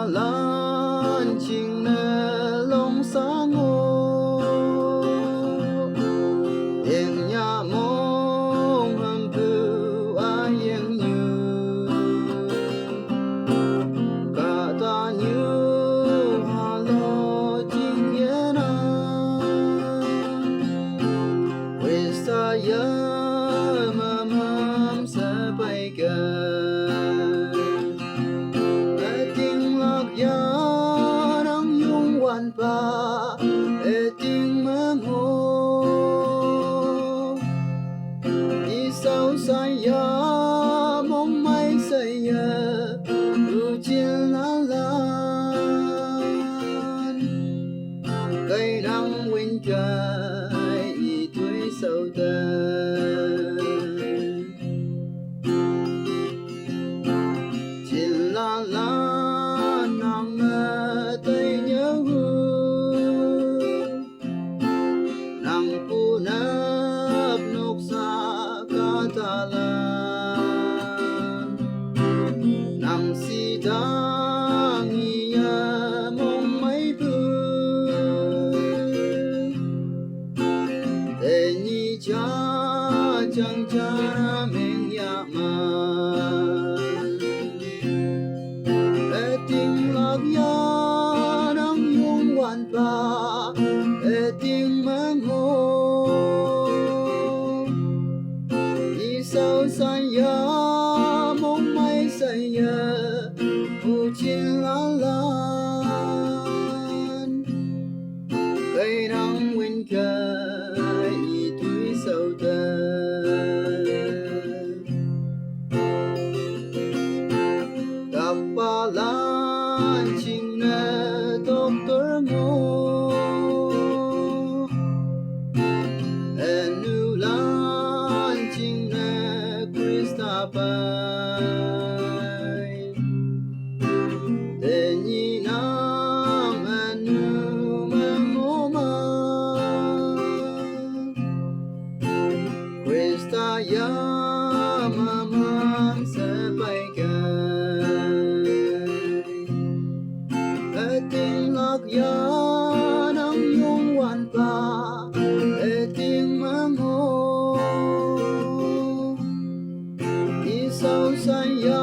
lan chinh nè long sa ngô yên nhà mong hầm thư ai yên như cả ta như hà lo chinh yên quê xa ya mam sa bay gần ting lạc ya nang yung wan pa ting mang ho isao saya mong mai saya u chin la lan cây nắng win kai y tuổi sâu tơ chin la lan nang tay nhớ nang pu nấp nốc sa ca ta lan nang si dang ya mong mai bu để nhị cha chẳng cha mình ya ma để tình lạc ya nang yung wan pa để tình mang hồ đi sau saya mong mai saya u chin la lan cây nắng win kai y tuổi sâu tơ gặp ba lan chinh nè doctor ngô enu lan chinh nè Krista bay để nhị nam enu mang mô ma Krista ya mamam sẽ bay gần tình lạc ya nang yung wan pa tình mang hồ isao saya